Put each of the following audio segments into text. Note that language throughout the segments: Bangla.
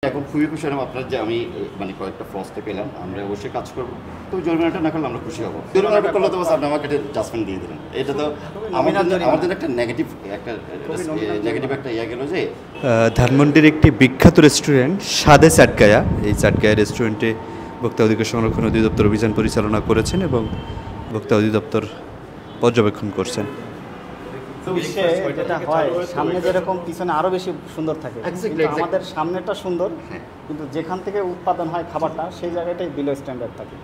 এখন খুবই খুশি হলাম আপনার যে আমি মানে কয়েকটা ফ্রস্টে পেলাম, আমরা অবশ্যই কাজ করবো। তো জরিমানাটা না করলে আমরা খুশি হবো। জরিমানাটা করলে তো আপনি আমাকে জাজমেন্ট দিয়ে দিলেন, এটা তো আমাদের একটা নেগেটিভ একটা ইয়ে গেল যে ধানমন্ডির একটি বিখ্যাত রেস্টুরেন্ট স্বাদে চাটগায়া, এই চাটগায়া রেস্টুরেন্টে ভোক্তা অধিকার সংরক্ষণ অধিদপ্তর অভিযান পরিচালনা করেছেন এবং ভোক্তা অধিদপ্তর পর্যবেক্ষণ করছেন। যেটা হয় সামনে যেরকম পিছনে আরো বেশি সুন্দর থাকে, আমাদের সামনেটা সুন্দর কিন্তু যেখান থেকে উৎপাদন হয় খাবারটা সেই জায়গাটাই বিলো স্ট্যান্ডার্ড থাকে।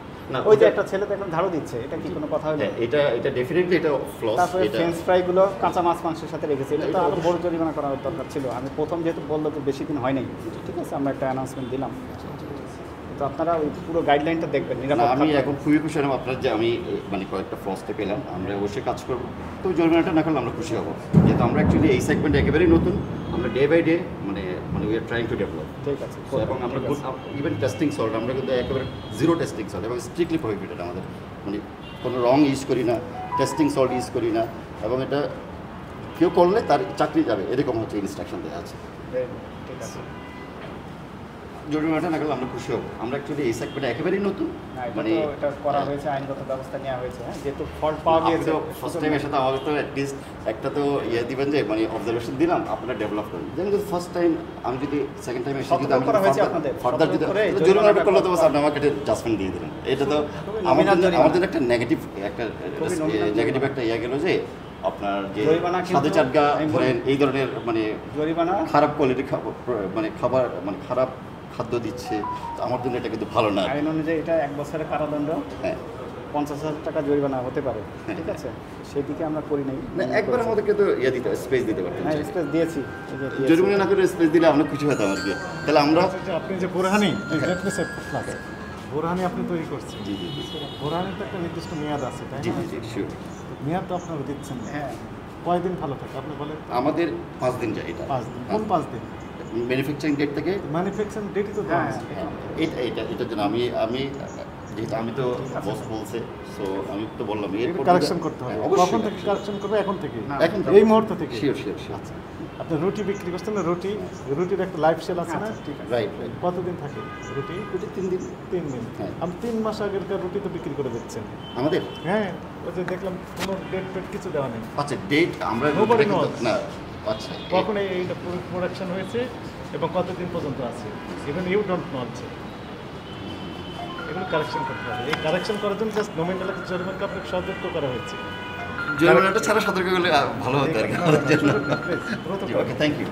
ওই যে একটা ছেলে দেখলাম ঝাড়ু দিচ্ছে, এটা কি কোনো কথা হলো? এটা ডেফিনেটলি এটা ফ্লস। তারপরে ফ্রেঞ্চ ফ্রাই গুলো কাঁচা মাছ মাংসের সাথে রেখেছে, এটা তো আরো বড় জরিমানা করার দরকার ছিল। আমি প্রথম যেহেতু বললো তো বেশি দিন হয় নাই, ঠিক আছে আমরা একটা অ্যানাউন্সমেন্ট দিলাম, তো আপনারা ওই পুরো গাইডলাইনটা দেখবেন। আমি এখন খুবই খুশি হলাম আপনার যে আমি মানে কয়েকটা ফ্রস্টে পেলাম, আমরা অবশ্যই কাজ করবো। তো জরিমানাটা না করলে আমরা খুশি হবো, যেহেতু আমরা অ্যাকচুয়ালি এই সেগমেন্টে একেবারেই নতুন, আমরা ডে বাই ডে মানে we are trying to develop. ঠিক আছে, এবং আমরা ইভেন টেস্টিং সল্ট আমরা কিন্তু একেবারে জিরো টেস্টিং সল্ট এবং স্ট্রিক্টলি প্রহিবিটেড আমাদের, মানে কোনো রং ইউজ করি না, টেস্টিং সল্ট ইউজ করি না, এবং এটা কেউ করলে তার চাকরি যাবে এরকম হচ্ছে ইনস্ট্রাকশন দেওয়া আছে। ঠিক আছে, জরিমানাটা না করলে আমরা খুশি হবো। আমরা অ্যাকচুয়ালি এই সেগমেন্টে একেবারেই নতুন, মানে এটা করা হয়েছে, আইনগত ব্যবস্থা নেওয়া হয়েছে। যেহেতু ফল্ট পাওয়া গিয়েছে ফার্স্ট টাইম এসে তো আমাদের তো অ্যাটলিস্ট একটা তো ইয়ে দিবেন যে মানে অবজারভেশন দিলাম, আপনারা ডেভেলপ করেন। যেমন যদি ফার্স্ট টাইম আমি যদি সেকেন্ড টাইম এসে যদি আমি ফার্দার যদি জরিমানাটা করলে তো আপনি আমাকে জাজমেন্ট দিয়ে দিলেন, এটা তো আমাদের একটা নেগেটিভ একটা ইয়ে গেল যে আপনার যে সাদে চাটগা ধরেন এই ধরনের মানে জরিমানা খারাপ কোয়ালিটি মানে খাবার মানে খারাপ খাদ্য দিচ্ছে, আমার জন্য এটা কিন্তু ভালো না। আইন অনুযায়ী এটা 1 বছরের কারাদণ্ড, 50,000 টাকা জরিমানা হতে পারে। ঠিক আছে, সেই দিকে আমরা করি নাই। একবার আমাদেরকে তো ইয়ে দিতে স্পেস দিতে পারতেন। হ্যাঁ, স্পেস দিয়েছি, জরিমানা না করে স্পেস দিলে আমরা খুশি হতাম আর কি। তাহলে আমরা আপনি যে বোরহানি বোরহানি আপনি তৈরি করছেন, জি জি জি বোরহানির তো একটা নির্দিষ্ট মেয়াদ আছে, তাই জি না? জি শিওর। মেয়াদ তো আপনারা দিচ্ছেন না। হ্যাঁ, কয়দিন ভালো থাকে আপনি বলেন? আমাদের 5 দিন যায় এটা। 5 দিন। কোন 5 দিন? ম্যানুফ্যাকচারিং ডেট থেকে। ম্যানুফ্যাকচারিং ডেটই তো দেওয়া আছে। এটার জন্য আমি যেহেতু আমি তো বস বলছে, সো আমি তো বললাম কারেকশন করতে হবে। কখন থেকে কারেকশন করবে? এখন থেকে, এই মুহূর্ত থেকে। Sure sure sure. আচ্ছা, আপনি রুটি বিক্রি করছেন না? রুটির একটা লাইফ সেল আছে না? রাইট। কতদিন থাকে রুটি? 3 দিন। 3 দিন। আপনি 3 মাস আগেরকার রুটি তো বিক্রি করে দিচ্ছেন আমাদের। হ্যাঁ, ওই যে দেখলাম কোনো ডেট পেট কিছু দেওয়া নেই। আচ্ছা, ডেট আমরা না। আচ্ছা, কখন এইটা প্রোডাকশন হয়েছে এবং কতদিন পর্যন্ত আছে, ইভেন ইউ ডোন্ট নো আছে। এগুলো কারেকশন করতে হবে। এই কারেকশন করার জন্য জাস্ট নোমিনাল একটা জরিমানা আপনাকে সতর্ক করা হয়েছে। জরিমানাটা ছাড়া সতর্ক করলে ভালো হতো আর কি। ওকে, থ্যাংক ইউ।